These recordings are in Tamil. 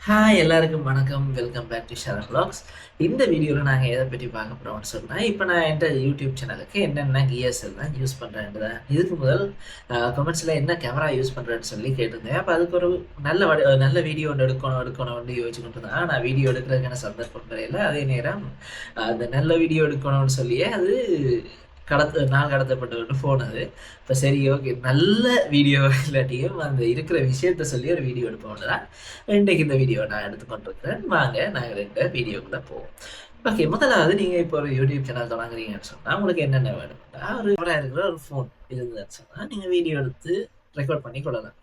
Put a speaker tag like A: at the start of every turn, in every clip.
A: ஹாய் எல்லாருக்கும் வணக்கம். Welcome back to Sharan vlogs. இந்த வீடியோவில் நாங்கள் எதை பற்றி பார்க்க போகிறோம்னு சொன்னால், இப்போ நான் என்கிட்ட யூடியூப் சேனலுக்கு என்னென்ன கியர்ஸ் எல்லாம் யூஸ் பண்ணுறேன்ட்டு தான். இதுக்கு முதல் கமெண்ட்ஸில் என்ன கேமரா யூஸ் பண்ணுறேன்னு சொல்லி கேட்டிருந்தேன். அப்போ அதுக்கு ஒரு நல்ல வீடியோ ஒன்று எடுக்கணும்னு யோசிச்சு கொண்டு இருந்தேன். நான் வீடியோ எடுக்கிறதுக்கான சந்தர்ப்பம் கிடையாது. அதே நேரம் அந்த நல்ல வீடியோ எடுக்கணும்னு சொல்லியே அது நான் கடத்தப்பட்டு போனது. இப்போ சரி, ஓகே, நல்ல வீடியோ இல்லாட்டியும் அந்த இருக்கிற விஷயத்த சொல்லி ஒரு வீடியோ எடுப்போம்னு தான் இன்றைக்கு இந்த வீடியோ நான் எடுத்துக்கொண்டிருக்கிறேன். வாங்க நாங்கள் இந்த வீடியோக்குள்ளே போவோம். ஓகே, முதலாவது நீங்கள் இப்போ ஒரு யூடியூப் சேனல் தொடங்குறீங்கன்னு சொன்னால் உங்களுக்கு என்னென்ன வேணும்னா, ஒரு இருக்கிற ஒரு ஃபோன் இருந்ததுன்னு சொன்னால் நீங்கள் வீடியோ எடுத்து ரெக்கார்ட் பண்ணி கொள்ளலாம்.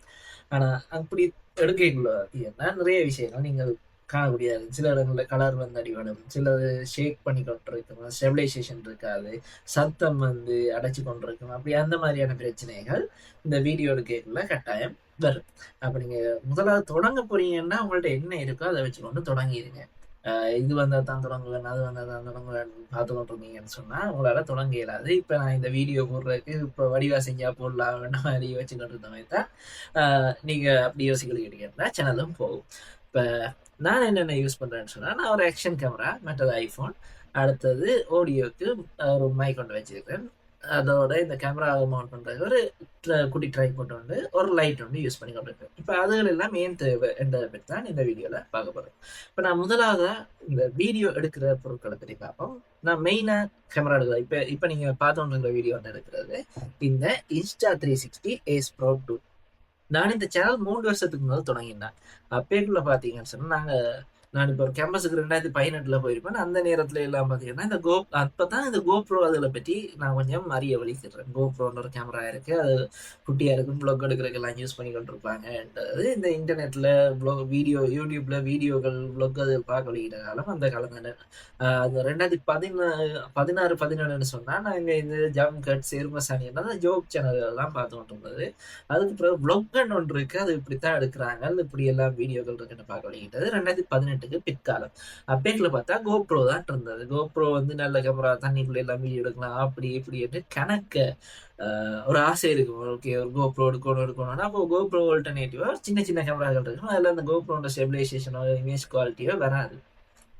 A: ஆனால் அப்படி எடுக்கக்குள்ள பார்த்தீங்கன்னா நிறைய விஷயங்கள் நீங்கள் காணக்கூடியது. சில இடங்களில் கலர் வந்து அடிபடும், சிலது ஷேக் பண்ணி கொண்டிருக்கும், ஸ்டெபிலைசேஷன் இருக்காது, சத்தம் வந்து அடைச்சு கொண்டிருக்கும். அப்படி அந்த மாதிரியான பிரச்சனைகள் இந்த வீடியோ எடுக்கக்குள்ள கட்டாயம் வரும். அப்போ நீங்கள் முதலாவது தொடங்க போறீங்கன்னா உங்கள்ட்ட என்ன இருக்கோ அதை வச்சுக்கொண்டு தொடங்கிடுங்க. இது வந்தால் தான் தொடங்குவேன், அது வந்தால் தான் தொடங்குவேன் பார்த்து கொண்டிருந்தீங்கன்னு சொன்னால் உங்களால் தொடங்க இயலாது. இப்போ நான் இந்த வீடியோ போடுறதுக்கு இப்போ வடிவா செஞ்சா போடலாம் வேண்ட மாதிரி வச்சுக்கிட்டு இருந்த மாதிரி தான் நீங்கள் அப்படி யோசிக்கிறீங்கன்னா சேனலும் போகும். இப்போ நான் என்னென்ன யூஸ் பண்ணுறேன்னு சொன்னால், நான் ஒரு ஆக்ஷன் கேமரா, மற்றது ஐஃபோன், அடுத்தது ஆடியோவுக்கு ஒரு மைக் கொண்டு வச்சுருக்கேன். அதோட இந்த கேமராவை மவுண்ட் பண்ணுறதுக்கு ஒரு குட்டி ட்ரைபாட் உண்டு, ஒரு லைட் ஒன்று யூஸ் பண்ணி கொண்டிருக்கேன். இப்போ அதுகள் எல்லாம் ஏன் தேவை என்றதை பற்றி தான் இந்த வீடியோவில் பார்க்க போகிறேன். இப்போ நான் முதலாக இந்த வீடியோ எடுக்கிற பொருட்களை பற்றி பார்ப்போம். நான் மெயினாக கேமரா எடுக்கிறேன். இப்போ நீங்கள் பார்த்துட்டு வீடியோ ஒன்று எடுக்கிறது இந்த Insta360 Ace Pro 2. நான் இந்த சேனல் 3 வருஷத்துக்கு முதல் தொடங்கினேன். அப்பேக்குள்ள பார்த்தீங்கன்னு சொன்னா, நான் இப்போ ஒரு கேம்பஸுக்கு 2018 போயிருப்பேன். அந்த நேரத்துல எல்லாம் பார்த்தீங்கன்னா, அப்பதான் இந்த GoPro அதுல பற்றி நான் கொஞ்சம் அறிய வலிக்கிறேன். GoProன்னு ஒரு கேமரா இருக்கு. அது குட்டியா இருக்கும். வ்ளாக் எடுக்கிறதுக்கெல்லாம் யூஸ் பண்ணி கொண்டிருப்பாங்கன்றது இந்த இன்டர்நெட்ல வீடியோ, யூடியூப்ல வீடியோகள், வ்ளாக் அது பார்க்க வலிக்கிற காலம் அந்த காலம் தானே. அந்த 2016, 17ன்னு சொன்னா, நாங்க இந்த ஜாம் கட், சேர்மசானி அந்த ஜோக் சேனல் எல்லாம் பார்த்து கொண்டிருந்தது. அதுக்கு பிறகு வ்ளாக்னு ஒன்று இருக்கு. அது இப்படித்தான் எடுக்கிறாங்க, இப்படி எல்லாம் வீடியோக்கள் இருக்குன்னு பார்க்க வலிக்கிட்டது 2018க்கு பிற்காலம். அப்பேக்குள்ள பார்த்தா GoPro தான் இருந்தது. GoPro வந்து நல்ல கேமரா, தண்ணிக்குள்ள எல்லாம் வீடியோ எடுக்கலாம், அப்படி இப்படி கணக்க ஒரு ஆசை இருக்கும். ஓகே, ஒரு GoPro எடுக்கணும்னா அப்போ GoPro ஆல்டர்னேட்டிவா சின்ன சின்ன கேமராக்கள் இருக்கும். அதில் அந்த GoProட ஸ்டெபிலைசேஷனோ இமேஜ் குவாலிட்டியோ வராது.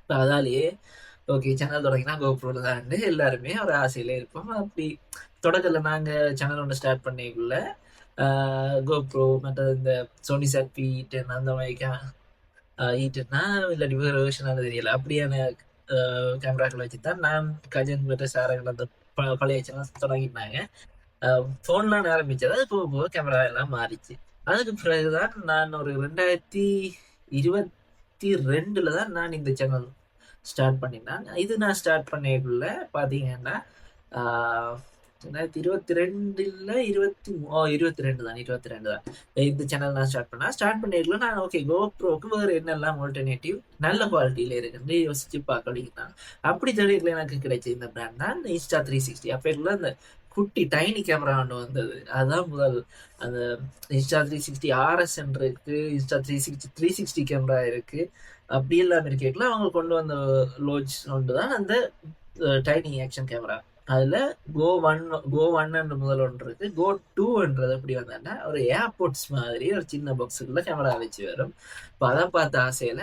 A: இப்போ அதாலேயே ஓகே, சேனல் தொடங்கினா GoPro தான் எல்லாருமே ஒரு ஆசையிலே இருப்போம். அப்படி தொடக்கத்தில் நாங்கள் சேனல் ஒன்று ஸ்டார்ட் பண்ணிக்குள்ள GoPro மற்றது இந்த சோனி சாப்பி E10 அந்த மாதிரி E10னா இல்லாட்டி வேறு வெர்ஷனால தெரியல, அப்படியான கேமராக்கள் வச்சு தான் நான் கஜன் மற்ற சாரங்கள் அந்த பழைய சேனல் தொடங்கிட்டாங்க. ஃபோன்லாம் ஆரம்பிச்சது. அது போக போக கேமரா எல்லாம் மாறிச்சு. அதுக்கு பிறகுதான் நான் ஒரு 2022 தான் நான் இந்த சேனல் ஸ்டார்ட் பண்ணினேன். இது நான் ஸ்டார்ட் பண்ணிக்குள்ள பார்த்தீங்கன்னா 2022 22 தான் இந்த சேனல் நான் ஸ்டார்ட் பண்ணிருக்கல. நான் ஓகே, GoProக்கு வேறு என்னெல்லாம் ஆல்டர்னேட்டிவ் நல்ல குவாலிட்டியில இருக்குன்னு யோசிச்சு பார்க்கலாம். அப்படி தெரியல எனக்கு கிடைச்ச இந்த பிராண்ட் தான் Insta360. அப்போ அந்த குட்டி டைனி கேமரா ஒன்று வந்தது. அதுதான் முதல் அந்த Insta360 RS இருக்கு, Insta360 360 கேமரா இருக்கு, அப்படி எல்லாம் இருக்கேக்கல அவங்க கொண்டு வந்த லோஜ் ஒன்று தான் அந்த டைனி ஆக்ஷன் கேமரா. அதுல கோ ஒன் முதல் ஒன்று இருக்கு. Go2ன்றது எப்படி வந்தா ஒரு ஏர்போர்ட்ஸ் மாதிரி ஒரு சின்ன பாக்ஸுக்குள்ள கேமரா வச்சு வரும். இப்போ அதை பார்த்த ஆசையில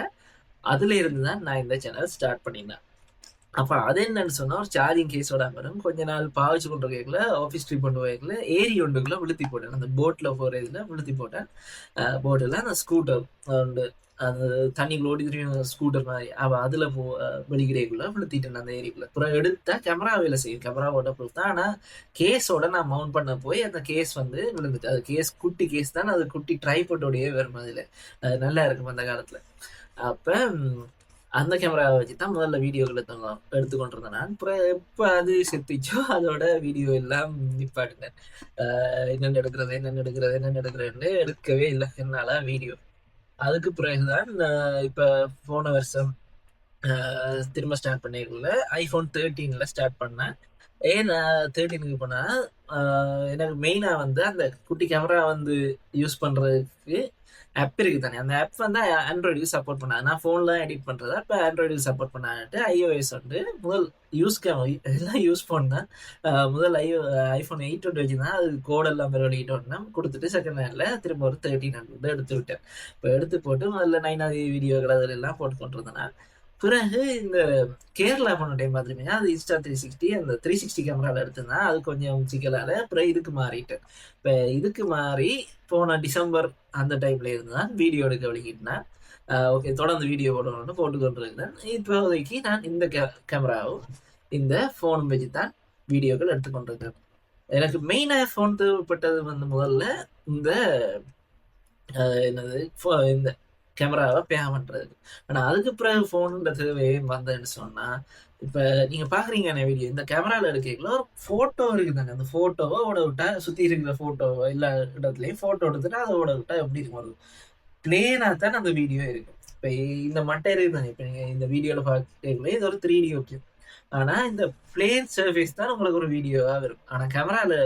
A: அதுல இருந்து தான் நான் இந்த சேனல் ஸ்டார்ட் பண்ணினேன். அப்ப அது என்னன்னு சொன்னா, ஒரு சார்ஜிங் கேஸோட வரும். கொஞ்ச நாள் பாவிச்சு கொண்டு போய்க்கல, ஆஃபீஸ் ட்ரிப் கொண்டு போய்க்கல, ஏரி ஒன்றுக்குள்ள விழுத்தி போட்டேன். அந்த போட்ல போற இதுல விழுத்தி போட்டேன். போட்டில் அந்த ஸ்கூட்டர் உண்டு, அந்த தண்ணிக்குள்ள ஓடி திரும்பி ஸ்கூட்டர் மாதிரி. அதுல வெளிக்கிடைக்குள்ள விழுத்திட்டேன் அந்த ஏரிக்குள்ள. அப்புறம் எடுத்தா கேமரா வேலை செய்யும். கேமரா ஓட்ட பொறுத்து தான். ஆனா கேஸோட நான் மவுண்ட் பண்ண போய் அந்த கேஸ் வந்து விழுந்துட்டு, அது கேஸ் குட்டி கேஸ் தான், அது குட்டி ட்ரைபாட்டோடயே வரும். அதுல அது நல்லா இருக்கும் அந்த காலத்துல. அப்ப அந்த கேமராவை வச்சு தான் முதல்ல வீடியோக்களை எடுத்துக்கொண்டிருந்தேன் நான். அப்புறம் எப்போ அது செத்துச்சோ அதோட வீடியோ எல்லாம் நிப்பாட்டினேன். என்னென்ன எடுக்கிறதுன்னு எடுக்கவே இல்லை என்னால் வீடியோ. அதுக்கு பிறகுதான் இப்போ போன வருஷம் திரும்ப ஸ்டார்ட் பண்ணிருக்கல. iPhone 13ல ஸ்டார்ட் பண்ணேன். ஏன் நான் 13க்கு போனால் எனக்கு மெயினாக வந்து அந்த குட்டி கேமரா வந்து யூஸ் பண்ணுறதுக்கு ஆப் இருக்கு தானே, அந்த ஆப் வந்து ஆண்ட்ராய்டுக்கு சப்போர்ட் பண்ணாது. நான் ஃபோன்ல எடிட் பண்றதா இப்போ ஆண்ட்ராய்டுக்கு சப்போர்ட் பண்ணாட்டு iOS வந்து முதல் எல்லாம் யூஸ் ஃபோன் தான். முதல் ஐஃபோன் 8 வந்து வச்சுருந்தேன். அது கோடெல்லாம் வெளியிட்டு வந்தேன் கொடுத்துட்டு செகண்ட் ஹேண்டில் திரும்ப ஒரு 1300 எடுத்து விட்டேன். இப்போ எடுத்து போட்டு முதல்ல 9வது வீடியோக்கள் அதில் எல்லாம் போட்டு கொண்டிருந்தேன். பிறகு இந்த கேரளா போன டைம் பார்த்துருப்பீங்க, அது இன்ஸ்டா 360 அந்த 360 கேமராவில் எடுத்திருந்தேன். அது கொஞ்சம் சிக்கலால் அப்புறம் இதுக்கு மாறிட்டேன். இப்போ இதுக்கு மாறி போன டிசம்பர் அந்த டைம்ல இருந்து தான் வீடியோ எடுக்க வலிக்கிட்டேன். ஓகே, தொடர்ந்து வீடியோ போடணும்னு போட்டுக்கொண்டு இருக்கிறேன். இப்போதைக்கு நான் இந்த கேமராவும் இந்த ஃபோனும் வச்சு தான் வீடியோக்கள் எடுத்துக்கொண்டிருக்கேன். எனக்கு மெயினாக ஃபோன் தேவைப்பட்டது வந்து முதல்ல இந்த என்னது இந்த கேமராவை பே பண்ணுறது. ஆனால் அதுக்கு பிறகு ஃபோனுன்ற தேவையே வந்ததுன்னு சொன்னால், இப்போ நீங்கள் பார்க்குறீங்க என்ன வீடியோ, இந்த கேமராவில் எடுக்கல ஒரு ஃபோட்டோ இருக்குது தானே, அந்த ஃபோட்டோவை ஓட விட்டா சுற்றி இருக்கிற ஃபோட்டோவை எல்லா இடத்துலையும் ஃபோட்டோ எடுத்துட்டு அதை ஓட விட்டா எப்படி இருக்கும், ஒரு பிளேனாக தான் அந்த வீடியோ இருக்கும். இப்போ இந்த மட்டை இருக்குது தானே, இப்போ நீங்கள் இந்த வீடியோவில் பார்க்கல இது ஒரு 3D ஓகே. ஆனால் இந்த பிளேன் சர்ஃபேஸ் தான் உங்களுக்கு ஒரு வீடியோவாக வரும். ஆனால் கேமராவில்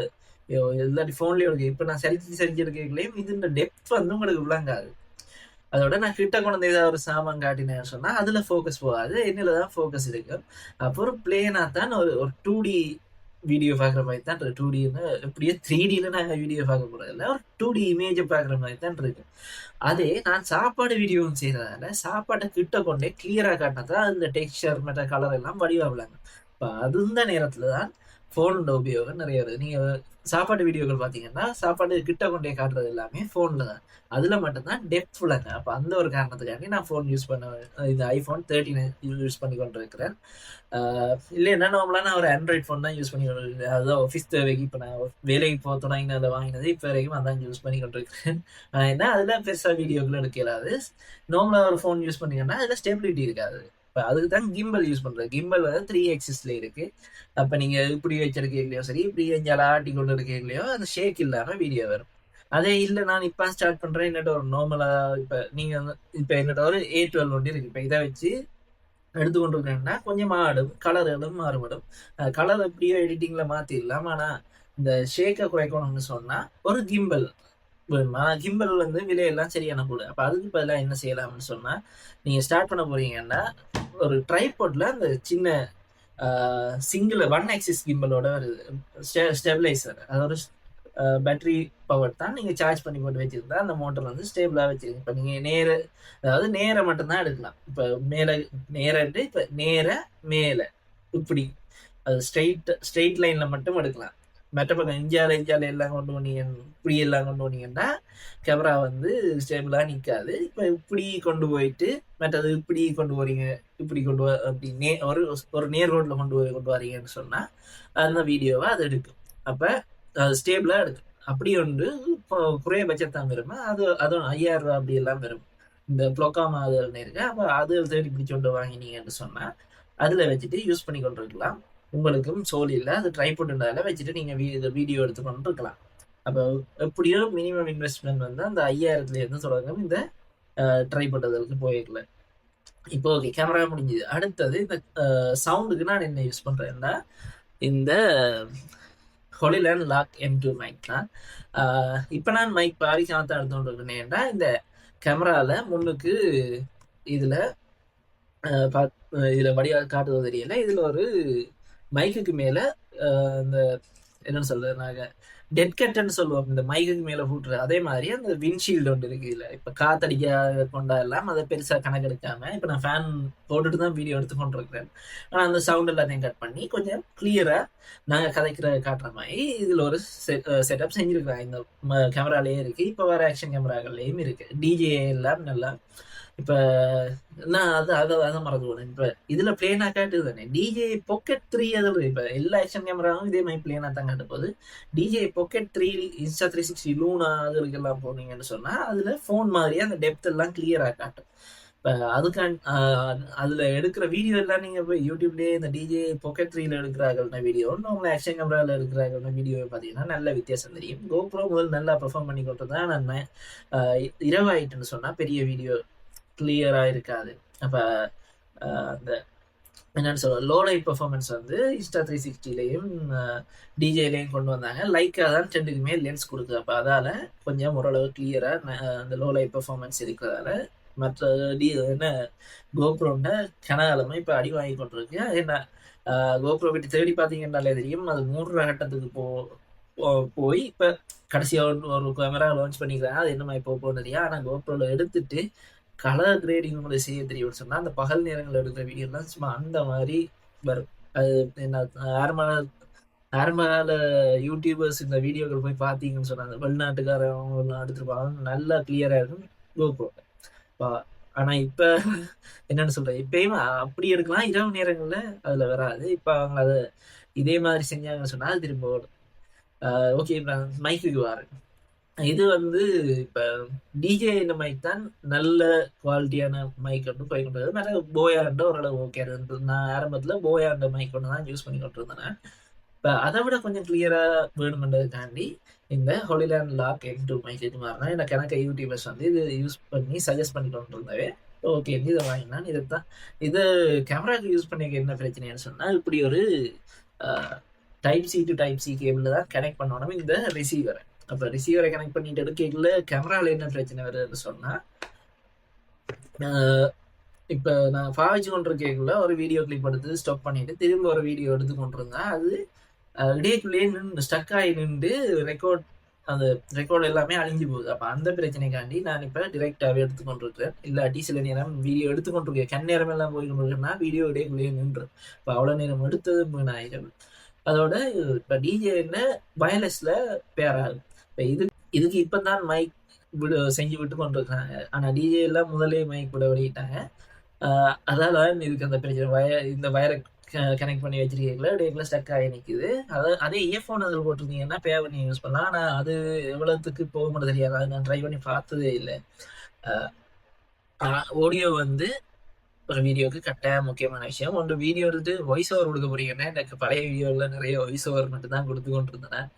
A: எல்லாட்டி ஃபோன்லேயும் இருக்கு. இப்போ நான் சரிஞ்சு எடுக்கலையும் இது இந்த டெப்த் வந்து உங்களுக்கு விளங்காது. அதோட நான் கிட்ட கொண்டு ஏதாவது ஒரு சாமான் காட்டினேன்னு சொன்னால் அதில் ஃபோக்கஸ் போகாது, என்னில் தான் ஃபோக்கஸ் இருக்கு. அப்புறம் பிளேனாக தான் ஒரு 2D வீடியோ பார்க்குற மாதிரி தான் 2Dன்னு எப்படியே 3Dயில் நாங்கள் வீடியோ பார்க்கக்கூடாது இல்லை, ஒரு 2D இமேஜை பார்க்குற மாதிரி தான் இருக்கு. அதே நான் சாப்பாடு வீடியோவும் செய்கிறதால சாப்பாட்டை கிட்ட கொண்டே கிளியராக காட்டினதான் அந்த டெக்ஸ்சர் மற்ற கலர் எல்லாம் வடிவாகலாங்க. இப்போ அந்த நேரத்தில் தான் ஃபோனோட உபயோகம் நிறைய வருது. நீங்கள் சாப்பாடு வீடியோக்கள் பார்த்தீங்கன்னா சாப்பாடு கிட்ட கொண்டே காட்டுறது எல்லாமே ஃபோனில் தான், அதில் மட்டும்தான் டெப்த் ஃபுல்லாங்க. அப்போ அந்த ஒரு காரணத்துக்காண்டி நான் ஃபோன் யூஸ் பண்ண இந்த ஐஃபோன் 13 யூஸ் பண்ணி கொண்டு இருக்கிறேன். இல்லைன்னா நார்மலாக நான் ஒரு ஆண்ட்ராய்ட் ஃபோன் தான் யூஸ் பண்ணி கொண்டு இருக்கிறேன். அதுதான் ஆஃபீஸ் தேவைக்கு இப்போ நான் வேலைக்கு போக தொடங்கினதை வாங்கினது இப்போ வரைக்கும் அதான் யூஸ் பண்ணி கொண்டு இருக்கிறேன். ஏன்னா அதில் பெருசாக வீடியோக்கள் எடுக்கலாது. நார்மலாக ஒரு ஃபோன் யூஸ் பண்ணிங்கன்னா அதில் ஸ்டெபிலிட்டி இருக்காது. இப்போ அதுக்கு தான் கிம்பல் யூஸ் பண்ணுறது. கிம்பல் வந்து 3 axisல இருக்குது. அப்போ நீங்கள் இப்படி வச்சிருக்கீங்களோ சரி, இப்படி எஞ்சால ஆட்டி கொண்டு இருக்கீங்களோ அந்த ஷேக் இல்லாமல் வீடியோ வரும். அதே இல்லை நான் இப்போ ஸ்டார்ட் பண்ணுறேன், என்னட்ட ஒரு நார்மலாக இப்போ நீங்கள் வந்து இப்போ என்னட்ட ஒரு A12 ஒன்று இருக்குது. இப்போ இதை வச்சு எடுத்துக்கொண்டு இருக்கேன்னா கொஞ்சம் ஆடும், கலர்களும் மாறுபடும். கலர் எப்படியோ எடிட்டிங்கில் மாற்றிடலாம். ஆனால் இந்த ஷேக்கை குறைக்கணும்னு சொன்னால் ஒரு கிம்பல் வேணும். ஆனால் கிம்பல் வந்து விலையெல்லாம் சரியான கூட. அப்போ அதுக்கு பதிலாக என்ன செய்யலாம்னு சொன்னால், நீங்கள் ஸ்டார்ட் பண்ண போறீங்கன்னா ஒரு ட்ரைபாட்ல அந்த சின்ன சிங்கிள் 1 axis கிம்பலோட வருது ஸ்டெபிளைசர், அதோட பேட்டரி பவர் தான் நீங்கள் சார்ஜ் பண்ணி போட்டு வச்சுருந்தா அந்த மோட்டர் வந்து ஸ்டேபிளாக வச்சுருங்க. இப்போ நீங்கள் அதாவது நேரை மட்டும்தான் எடுக்கலாம். இப்போ மேலே நேரட்டு இப்போ மேலே இப்படி அது ஸ்ட்ரெயிட் லைனில் மட்டும் எடுக்கலாம். மற்ற பக்கம் இஞ்சால எல்லாம் கொண்டு போனீங்க, இப்படி எல்லாம் கொண்டு போனீங்கன்னா கேமரா வந்து ஸ்டேபிளாக நிற்காது. இப்போ இப்படி கொண்டு போயிட்டு மற்றது இப்படி கொண்டு போறீங்க, இப்படி கொண்டு அப்படி ஒரு நேர் ரோட்டில் கொண்டு வரீங்கன்னு சொன்னால் அந்த வீடியோவை அது எடுக்கும். அப்போ அது ஸ்டேபிளாக எடுக்கும். அப்படி ஒன்று இப்போ குறையபட்சத்தான் வரும். அதுவும் 5000 ரூபா அப்படி எல்லாம் வரும். இந்த ப்ளொக்காமா அதுன்னு இருக்கு. அப்போ அது தேடி பிடிச்சொண்டு வாங்கினீங்கன்னு சொன்னால் அதில் வச்சுட்டு யூஸ் பண்ணி கொண்டு இருக்கலாம். உங்களுக்கும் சோல் இல்லை, அது ட்ரைபாட்னால வச்சுட்டு நீங்கள் வீடியோ எடுத்துக்கொண்டு இருக்கலாம். அப்போ எப்படியோ மினிமம் இன்வெஸ்ட்மெண்ட் வந்து அந்த 5000லேருந்து தொடங்கும் இந்த ட்ரைபாட் அதற்கு போயிருக்கல. இப்போ ஓகே, கேமரா முடிஞ்சுது. அடுத்தது இந்த சவுண்டுக்கு நான் என்ன யூஸ் பண்ணுறேன்னா இந்த ஹோலிலேண்ட் லாக் M2 மைக் தான். இப்போ நான் மைக் பாரிக்காமத்தான் எடுத்துகிட்டு இருக்கேன்னா இந்த கேமராவில் முன்னுக்கு இதில் வடிவாக காட்டுவது தெரியல. இதில் ஒரு மைக்குக்கு மேலே இந்த என்னன்னு சொல்றது, நாங்கள் டெட் கட்டுன்னு சொல்லுவோம், இந்த மைக்குக்கு மேலே கூட்டுறது. அதே மாதிரி அந்த விண்ட்ஷீல்டு ஒன்று இருக்குது. இல்லை இப்போ காத்தடிக்க கொண்டா எல்லாம் அதை பெருசாக கணக்கெடுக்காம இப்போ நான் ஃபேன் போட்டுட்டு தான் வீடியோ எடுத்து கொண்டிருக்கிறேன். ஆனால் அந்த சவுண்ட் எல்லாத்தையும் கட் பண்ணி கொஞ்சம் கிளியராக நாங்கள் காட்டுற மாதிரி இதில் ஒரு செட்டப் செஞ்சுருக்கிறேன். இந்த கேமராலேயே இருக்குது, இப்போ வேறு ஆக்ஷன் கேமராக்கள்லேயும் இருக்குது. டிஜே எல்லாம் நல்லா. இப்போ நான் அதை மறந்து போனேன். இப்போ இதில் பிளேனாக காட்டுது தானே டிஜே பாக்கெட் 3. அதில் இப்போ எல்லா ஆக்ஷன் கேமராவும் இதே மாதிரி பிளேனாக தான் காட்ட போகுது. டிஜே பாக்கெட் 3 இன்ஸ்டா 360 லூனா அதுக்கெல்லாம் போனீங்கன்னு சொன்னால் அதில் ஃபோன் மாதிரியே அந்த டெப்த் எல்லாம் கிளியராக காட்டும். இப்போ அதில் எடுக்கிற வீடியோ எல்லாம் நீங்கள் போய் யூடியூப்லேயே இந்த டிஜே பாக்கெட் 3ல எடுக்கிறாங்கள்னா வீடியோ, உங்களை ஆக்ஷன் கேமராவில் எடுக்கிறாங்கள்னா வீடியோ பார்த்தீங்கன்னா நல்ல வித்தியாசம் தெரியும். கோப்ரோ முதல் நல்லா பெர்ஃபார்ம் பண்ணி கொண்டு தான் நான் இரவாயிட்டுன்னு சொன்னால் பெரிய வீடியோ கிளியராக இருக்காது. அப்போ அந்த என்னன்னு சொல்ல லோ லைட் பெர்ஃபார்மன்ஸ் வந்து இன்ஸ்டா 360லையும் டிஜேலையும் கொண்டு வந்தாங்க. லைக்காக தான் ரெண்டுக்குமே லென்ஸ் கொடுக்குது. அப்போ அதால் கொஞ்சம் ஓரளவு கிளியராக அந்த லோ லைட் பெர்ஃபார்மன்ஸ் இருக்கிறதால மற்ற என்ன கோப்ரோட கனகாலமாக இப்போ அடி வாங்கி கொண்டிருக்கு. என்ன கோப்ரோ விட்டு தேடி பார்த்தீங்கன்னாலே தெரியும், அது 3 கட்டத்துக்கு போய் இப்போ கடைசியாக ஒரு கேமரா லான்ச் பண்ணிக்கிறாங்க. அது என்னமா இப்போ போகணும் தெரியும். ஆனால் கோப்ரோவில் எடுத்துட்டு கலர் கிரேடிங் உங்களுக்கு செய்ய தெரியும்னு சொன்னால் அந்த பகல் நேரங்கள் எடுக்கிற வீடியோலாம் சும்மா அந்த மாதிரி வரும். அது என்ன ஆரம்பகால யூடியூபர்ஸ் இந்த வீடியோக்கள் போய் பார்த்தீங்கன்னு சொன்னாங்க, வெளிநாட்டுக்காரங்க எடுத்துருப்பாங்க, நல்லா கிளியராக இருக்கும் கோப்ரோ. ஆனால் இப்போ என்னன்னு சொல்கிறேன், இப்பயும் அப்படி எடுக்கலாம், இரவு நேரங்களில் அதில் வராது. இப்போ அவங்க அதை இதே மாதிரி செஞ்சாங்கன்னு சொன்னால் திரும்ப ஓடும். ஓகே, இப்போ மைக்குக்கு வாரு. இது வந்து இப்போ டிஜே இந்த மைக் தான் நல்ல குவாலிட்டியான மைக் ஒன்று போய் கொண்டு வருது. மேலே போயாண்ட ஓரளவு ஓகே இருந்தது. நான் ஆரம்பத்தில் போயாண்ட மைக் ஒன்று தான் யூஸ் பண்ணி கொண்டு இருந்தேன். இப்போ அதை விட கொஞ்சம் கிளியராக வேணுமென்றதுக்காண்டி இந்த ஹோலிலேண்ட் லாக் M2 மைக் இது மாதிரினா எனக்கு யூடியூபர்ஸ் வந்து இது யூஸ் பண்ணி சஜஸ்ட் பண்ணி கொண்டு இருந்தவே ஓகே இதை வாங்கினான். இது கேமராவுக்கு யூஸ் பண்ணி என்ன பிரச்சனைன்னு சொன்னால், இப்படி ஒரு type C to type C cable தான் கனெக்ட் பண்ணணும் இந்த ரிசீவரை. அப்போ ரிசீவரை கனெக்ட் பண்ணிட்டு எடுக்கல கேமராவில் என்ன பிரச்சனை வருதுன்னு சொன்னால், இப்போ நான் பாவிச்சு கொண்டிருக்கேக்குள்ள ஒரு வீடியோ கிளிப் எடுத்து ஸ்டாப் பண்ணிட்டு திரும்ப ஒரு வீடியோ எடுத்து கொண்டிருந்தேன். அது இடையக்குள்ளேயே நின்று ஸ்டக் ஆகி நின்று அந்த ரெக்கார்டு எல்லாமே அழிஞ்சு போகுது. அப்போ அந்த பிரச்சனைக்காண்டி நான் இப்போ டிரெக்டாகவே எடுத்துக்கொண்டிருக்கிறேன். இல்லாட்டி சில நேரம் வீடியோ எடுத்துக்கொண்டிருக்கேன், கண் நேரம் எல்லாம் போய் கொண்டிருக்கேன்னா வீடியோ இடையக்குள்ளேயே நின்று இப்போ அவ்வளோ நேரம் எடுத்தது 3000. அதோட இப்போ டிஜேல வயர்லெஸில் பேர் ஆகும். இப்போ இதுக்கு இப்போ தான் மைக் செஞ்சு விட்டு கொண்டிருக்காங்க. ஆனால் டிஜே எல்லாம் முதலே மைக் விட வெளியிட்டாங்க. அதால இதுக்கு அந்த பிரச்சனை இந்த வயரை கனெக்ட் பண்ணி வச்சிருக்கீங்களா டேக்குள்ள ஸ்டக் ஆகி நிற்குது. அதே இயர்ஃபோன் அதில் போட்டிருந்தீங்கன்னா பே பண்ணி யூஸ் பண்ணலாம். ஆனால் அது எவ்வளோத்துக்கு போக மட்டும் தெரியாது, அது நான் ட்ரை பண்ணி பார்த்ததே இல்லை. ஆடியோ வந்து ஒரு வீடியோவுக்கு கட்டாயம் முக்கியமான விஷயம். ஒன்று வீடியோ எடுத்து வாய்ஸ் ஓவர் கொடுக்க போறீங்கன்னா, எனக்கு பழைய வீடியோவில் நிறைய வாய்ஸ் ஓவர் மட்டும் தான் கொடுத்து கொண்டு இருந்தேன்.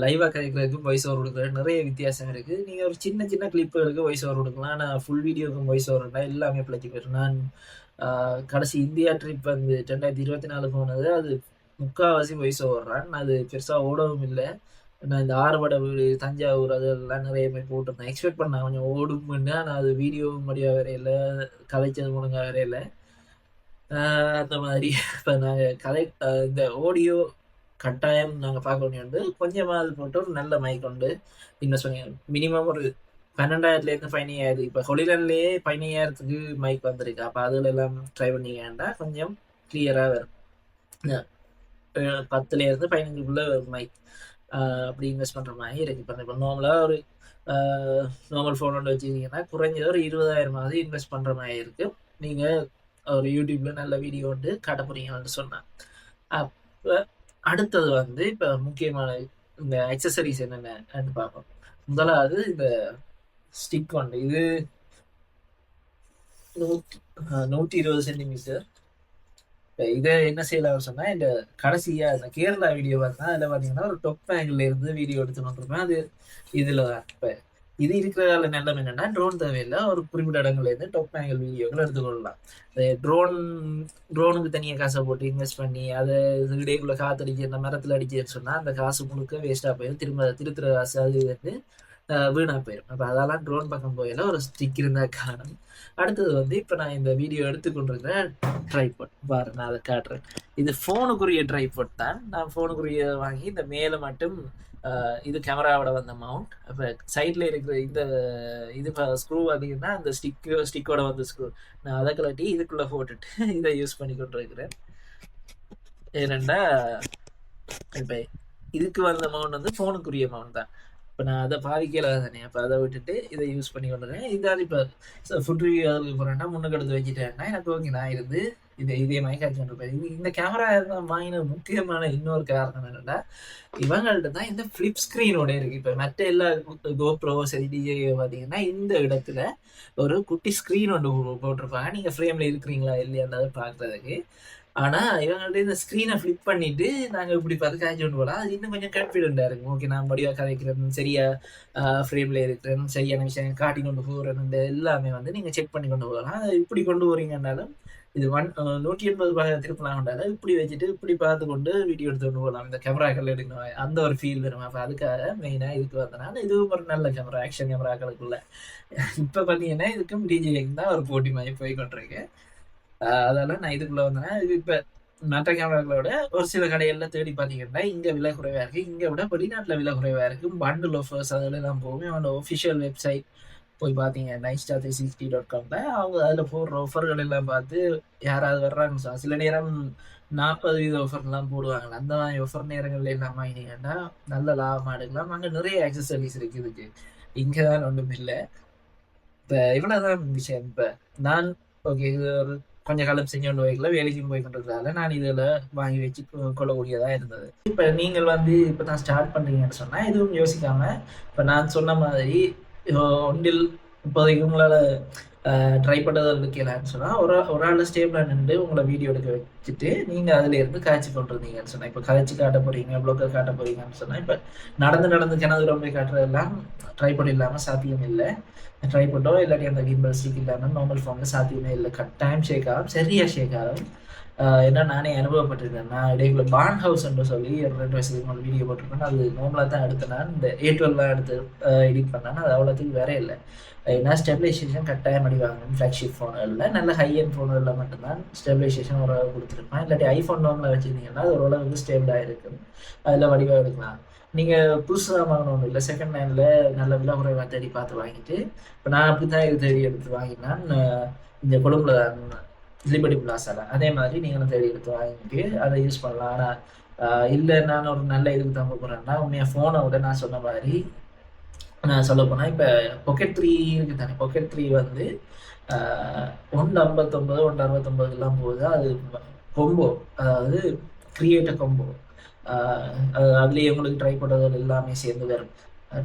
A: லைவாக கதைக்கிறதுக்கும் வாய்ஸ் ஓவர் கொடுக்குறது நிறைய வித்தியாசம் இருக்குது. நீங்கள் ஒரு சின்ன சின்ன கிளிப்புகளுக்கு வாய்ஸ் ஓவர் கொடுக்கலாம், ஆனால் ஃபுல் வீடியோக்கும் வாய்ஸ் ஓவர்னா எல்லாமே பிழைச்சி போயிடும். நான் கடைசி இந்தியா ட்ரிப் வந்து 2024 போனது, அது 3/4 வாய்ஸ் ஓவர்றான். அது பெருசாக ஓடவும் இல்லை. நான் இந்த ஆறுபடை வீடு தஞ்சாவூர் அதெல்லாம் நிறைய பேர் போட்டிருந்தேன். எக்ஸ்பெக்ட் பண்ணேன் கொஞ்சம் ஓடும்னு. ஆனால் அது வீடியோ முடியாக வரையில, கதைச்சது முழுங்க வரையில அந்த மாதிரி. இப்போ நாங்கள் இந்த ஆடியோ கட்டாயம் நாங்கள் பார்க்க வேண்டிய வந்து கொஞ்சமாக போட்டு ஒரு நல்ல மைக் உண்டு இன்வெஸ்ட் பண்ணி மினிமம் ஒரு 12,000 15,000. இப்போ ஹொலிலேண்ட்லேயே 15,000க்கு மைக் வந்திருக்கு. அப்போ அதில் எல்லாம் ட்ரை பண்ணிக்கேன்டா கொஞ்சம் கிளியராக வரும். 10,000 15,000க்குள்ள மைக் அப்படி இன்வெஸ்ட் பண்ணுற மாதிரி இருக்குது. இப்போ நார்மலாக ஒரு நார்மல் ஃபோன் ஒன்று வச்சுக்கிட்டிங்கன்னா குறைஞ்சது ஒரு 20,000 இன்வெஸ்ட் பண்ணுற மாதிரி இருக்குது. நீங்கள் ஒரு யூடியூப்பில் நல்ல வீடியோ வந்து காட்ட போகிறீங்கன்னு சொன்னேன். அப்போ அடுத்தது வந்து இப்போ முக்கியமான இந்த அக்சசரிஸ் என்னென்னு பார்ப்போம். முதலாவது இந்த ஸ்டிக் வந்து இது 120 சென்டிமீட்டர். இதை என்ன செய்யலாம் சொன்னால், இந்த கடைசியாக இந்த கேரளா வீடியோ பார்த்தா அதில் பார்த்தீங்கன்னா ஒரு டொப் ஆங்கிள் இருந்து வீடியோ எடுத்துகிட்டு அது இதில் தான். இப்போ இது இருக்கிறதால நல்லம் என்னென்னா, ட்ரோன் தேவையில்லை, ஒரு குறிப்பிட்ட இடங்கள்லேருந்து டொப் ஆங்கிள் வீடியோக்கள் எடுத்துக்கொள்ளலாம். ட்ரோனுக்கு தனியாக காசை போட்டு இன்வெஸ்ட் பண்ணி அதை இடைக்குள்ளே காற்றடிச்சு அந்த மரத்தில் அடிச்சுன்னு சொன்னால் அந்த காசு முழுக்க வேஸ்ட்டாக போயிடும். திருத்துற காசு அது வந்து வீணாக போயிடும். அப்போ அதெல்லாம் ட்ரோன் பக்கம் போயில ஒரு ஸ்டிக் இருந்தால் காணும். அடுத்தது வந்து இப்போ நான் இந்த வீடியோ எடுத்துக்கொண்டிருக்கிற ட்ரைபாட் பாரு, நான் அதை காட்டுறேன். இது ஃபோனுக்குரிய ட்ரைபாட் தான். நான் ஃபோனுக்குரிய வாங்கி இந்த மேலே மட்டும் இது கேமராவோட வந்த மவுண்ட். அப்போ சைடில் இருக்கிற இந்த இது ஸ்க்ரூ பார்த்தீங்கன்னா அந்த ஸ்டிக்கோட வந்து ஸ்க்ரூ நான் அதை கலட்டி இதுக்குள்ளே போட்டுட்டு இதை யூஸ் பண்ணி கொண்டு இருக்கிறேன். ஏனெண்டா இப்போ இதுக்கு வந்த மவுண்ட் வந்து ஃபோனுக்குரிய மவுண்ட் தான். இப்போ நான் அதை பாதிக்கல தானே, அப்போ அதை விட்டுட்டு இதை யூஸ் பண்ணி கொண்டுறேன். இதாவது இப்போ ஃபுட் ரிவ்யூ அதுக்கு போகிறேன்னா முன்னுக்கு எடுத்து வச்சுட்டேன்னா எனக்கு ஓகே, நான் இருந்து இதே மாதிரி காட்சி கொண்டிருப்பேன். இந்த கேமரா வாங்கின முக்கியமான இன்னொரு காரணம் என்னென்னா, இவங்கள்ட்ட தான் இந்த ஃப்ளிப் ஸ்க்ரீனோட இருக்குது. இப்போ மற்ற எல்லா கோப்ரோ சரி டிஜே பார்த்தீங்கன்னா இந்த இடத்துல ஒரு குட்டி ஸ்க்ரீன் ஒன்று போட்டிருப்பாங்க, நீங்கள் ஃப்ரேமில் இருக்கிறீங்களா இல்லையான்றதை பார்க்குறதுக்கு. ஆனால் இவங்கள்ட்ட இந்த ஸ்க்ரீனை ஃப்ளிப் பண்ணிட்டு நாங்கள் இப்படி பார்த்து காய்ச்சி கொண்டு போகலாம். அது இன்னும் கொஞ்சம் கான்ஃபிடென்ட்டாக இருக்கும். ஓகே, நான் முடிவாக கதைக்கிறேன், சரியா ஃப்ரேமில் இருக்கிறேன், சரியான விஷயம் காட்டி கொண்டு போகிறேன், இந்த எல்லாமே வந்து நீங்கள் செக் பண்ணி கொண்டு போகலாம். இப்படி கொண்டு போகிறீங்கன்னாலும் இது 180 திருப்பலாம் கொண்டாலும் இப்படி வச்சுட்டு இப்படி பார்த்து கொண்டு வீடியோ எடுத்து கொண்டு போகலாம். இந்த கேமராக்கள் எடுக்கணும், அந்த ஒரு ஃபீல் வரும். அப்போ அதுக்காக மெயினாக இதுக்கு வந்தனால இதுவும் ஒரு நல்ல கேமரா, ஆக்ஷன் கேமராக்களுக்குள்ள. இப்போ பார்த்தீங்கன்னா இதுக்கும் டிஜேக்கும் தான் ஒரு போட்டி மாதிரி போய் கொண்டிருக்கு. அதெல்லாம் நான் இதுக்குள்ளே வந்தேன்னா இது இப்போ மற்ற கேமராக்களோட ஒரு சில கடைகளில் தேடி பார்த்தீங்கன்னா இங்கே விலை குறைவாக இருக்குது, இங்கே விட வெளிநாட்டில் விலை குறைவாக இருக்குது. பண்டில் ஆஃபர்ஸ் அதெல்லாம் போகும். அவனோட ஒஃபிஷியல் வெப்சைட் போய் பார்த்தீங்கன்னா insta360.comல அவங்க அதில் போடுற ஆஃபர்கள் எல்லாம் பார்த்து யாராவது வர்றாங்க சில நேரம் 40% ஆஃபர்லாம் போடுவாங்க. அந்த மாதிரி ஆஃபர் நேரங்கள்ல எல்லாம் வாங்கினீங்கன்னா நல்ல லாபமாக எடுக்கலாம். அங்கே நிறைய ஆக்சசரிஸ் இருக்குது இதுக்கு. இங்கே தான் ஒன்றும் இல்லை. இப்போ இவ்வளோதான் விஷயம். இப்போ நான் ஓகே இது ஒரு கொஞ்ச காலம் செஞ்சு கொண்டு வைக்கல, வேலைக்கும் போய் கொண்டிருக்கிறதால நான் இதில் வாங்கி வச்சு கொள்ளக்கூடியதாக இருந்தது. இப்போ நீங்கள் வந்து இப்போ தான் ஸ்டார்ட் பண்ணுறீங்கன்னு சொன்னால் எதுவும் யோசிக்காமல் இப்போ நான் சொன்ன மாதிரி ஒன்றில் இப்போதைக்கு உங்களால் ட்ரை பண்ணுறதில் இருக்கலான்னு சொன்னால் ஒரு ஆள் ஸ்டேபிளாக நின்று உங்களை வீடியோ எடுக்க வச்சுட்டு நீங்கள் அதில் இருந்து காய்ச்சி கொண்டிருந்தீங்கன்னு சொன்னால் இப்போ கதைச்சி காட்ட போகிறீங்க, ப்ளோக்கர் காட்ட போகிறீங்கன்னு சொன்னால் இப்போ நடந்து கிணறு ரொம்ப காட்டுறதெல்லாம் ட்ரை பண்ண இல்லாமல் சாத்தியம் இல்லை. ட்ரை பண்ணோம் இல்லாட்டி அந்த கிம்பல் ஸ்டிக் இல்லாமல் நார்மல் ஃபார்மில் சாத்தியமே இல்லை. கட்டாயம் ஷேக் ஆகும், சரியாக ஷேக் ஆகும். ஏன்னா நானே அனுபவப்பட்டிருக்கேன். நான் இடையில பான் ஹவுஸ்ன்னு சொல்லி 2 வயசுக்கு முன்னாடி வீடியோ போட்டிருக்கேன். அது நார்மலாக தான் எடுத்தேன். நான் இந்த A12 எடுத்து எடிட் பண்ணேன். அது அவ்வளோத்துக்கு வேற இல்லை. ஏன்னா ஸ்டெபிலைசேஷன் கட்டாயம் அடிவாங்க. ஃப்ளாக்ஷிப் ஃபோனில் நல்ல ஹை எண்ட் ஃபோனில் மட்டும்தான் ஸ்டெபிலைசேஷன் ஓரளவு கொடுத்துருப்பேன். இல்லாட்டி ஐஃபோன் நார்மலாக வச்சுருந்தீங்கன்னா அது ஓரளவுக்கு ஸ்டேபிளாக இருக்கும். அதில் வடிவாக எடுக்கலாம். நீங்கள் புதுசாக வாங்கணும் இல்லை, செகண்ட் ஹேண்டில் நல்ல விலை குறைவாக தேடி பார்த்து வாங்கிட்டு இப்போ நான் அப்படி தான் இது தேடி எடுத்து வாங்கினான் இந்த கொழும்புல லிபர்டி பிளாஸால. அதே மாதிரி நீங்களும் தேடி எடுத்து வாங்கிட்டு அதை யூஸ் பண்ணலாம். ஆனால் இல்லை நான் ஒரு நல்ல இதுக்கு தான் போகிறேன்னா உண்மையாக ஃபோனை விட நான் சொன்ன மாதிரி நான் சொல்ல போனால் இப்போ Pocket 3 இருக்குது தானே. Pocket 3 வந்து 159 169 போகுது. அது கொம்போ, அதாவது கிரியேட்டர் கொம்போ. அதுலேயே உங்களுக்கு ட்ரைபாட் எல்லாமே சேர்ந்து வரும்.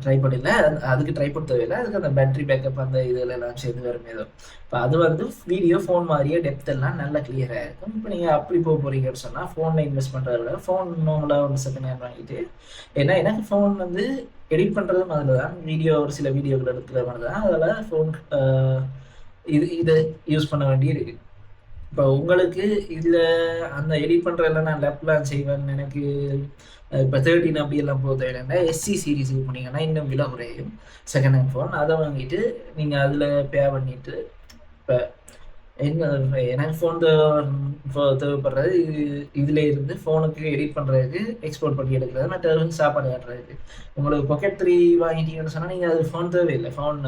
A: ட்ரைபாட் இல்லை, அதுக்கு ட்ரைபாட் தேவையில்லை, அதுக்கு அந்த பேட்டரி பேக்கப் அந்த இதில் எல்லாம் சேர்ந்து வரும் ஏதோ. இப்போ அது வந்து வீடியோ ஃபோன் மாதிரியே டெப்த் எல்லாம் நல்லா கிளியராக இருக்கும். இப்போ நீங்கள் அப்படி போக போகிறீங்கன்னு சொன்னால் ஃபோனில் இன்வெஸ்ட் பண்ணுறத விட ஃபோன் நார்மலாக ஒரு செகண்ட் ஹேண்ட் வாங்கிட்டு, ஏன்னா எனக்கு ஃபோன் வந்து எடிட் பண்ணுறதும் அதில் தான், ஒரு சில வீடியோக்கள் எடுக்கிற மாதிரி தான், அதில் ஃபோன் இதை யூஸ் பண்ண வேண்டி இருக்குது. இப்போ உங்களுக்கு இதில் அந்த எடிட் பண்ணுறதெல்லாம் நான் லேப்லாம் செய்வேன். எனக்கு இப்போ 13 அப்படி எல்லாம் போக தேவையில்லைன்னா SC சீரிஸ் யூஸ் பண்ணிங்கன்னா இன்னும் விலை குறையும் செகண்ட் ஹேண்ட் ஃபோன். அதை வாங்கிட்டு நீங்கள் அதில் பே பண்ணிவிட்டு இப்போ எனக்கு ஃபோன் தேவைப்படுறது இதில் இருந்து ஃபோனுக்கு எடிட் பண்ணுறதுக்கு எக்ஸ்போர்ட் பண்ணி எடுக்கிறது, மற்ற சாப்பாடு காட்டுறதுக்கு. உங்களுக்கு Pocket 3 வாங்கிட்டீங்கன்னு சொன்னால் நீங்கள் அது ஃபோன் தேவையில்லை. ஃபோன்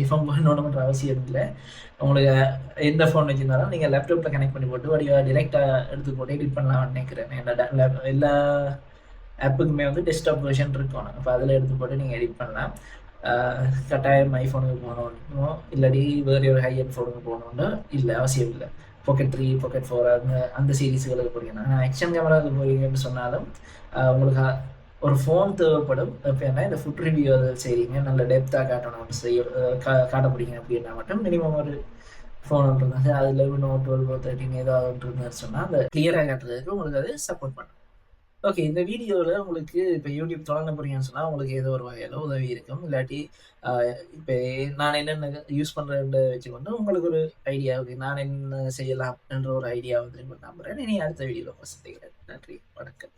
A: ஐஃபோன் நோட் பண்ணுற அவசியம் இல்லை. உங்களுக்கு எந்த ஃபோன் வச்சுருந்தாலும் நீங்கள் லேப்டாப்பில் கனெக்ட் பண்ணி போட்டு வடிவாக டிரெக்டாக எடுத்து போட்டு எடிட் பண்ணலாம்னு நினைக்கிறேன். எல்லா ஆப்புக்குமே வந்து டெஸ்க்டாப் வெர்ஷன் இருக்கும். அப்போ அதில் எடுத்து போட்டு நீங்கள் எடிட் பண்ணலாம். கட்டாயம் ஐஃபோனுக்கு போகணும் இல்லாட்டி வேறு ஒரு ஹை எண்ட் ஃபோனுக்கு போகணுன்னு இல்லை, அவசியம் இல்லை. Pocket 3 Pocket 4 அந்த சீரீஸுகளுக்கு போகிறீங்கன்னா, ஆக்ஷன் கேமராவுக்கு போகிறீங்கன்னு சொன்னாலும் உங்களுக்கு ஒரு ஃபோன் தேவைப்படும். எப்படின்னா இந்த ஃபுட் ரிவ்யூ செய்கிறீங்க, நல்ல டெப்த்தாக காட்டணும் காட்ட போகிறீங்க அப்படின்னா மட்டும் மினிமம் ஒரு ஃபோன் ஒன்று அதில் 11 12 13 ஏதாவது ஒன்று சொன்னால் அந்த கிளியராக காட்டுறதுக்கு உங்களுக்கு அது சப்போர்ட் பண்ணும். ஓகே, இந்த வீடியோவில் உங்களுக்கு இப்போ யூடியூப் தொடங்க போகிறீங்கன்னு சொன்னால் உங்களுக்கு ஏதோ ஒரு வகையில் உதவி இருக்கும். இல்லாட்டி இப்போ நான் என்னென்ன யூஸ் பண்ணுறேன்னு வச்சுக்கொண்டு உங்களுக்கு ஒரு ஐடியா இருக்குது, நான் என்ன செய்யலாம் என்ற ஒரு ஐடியா வந்து நம்புகிறேன். இனி அடுத்த வீடியோவில் சந்திக்கிறேன். நன்றி, வணக்கம்.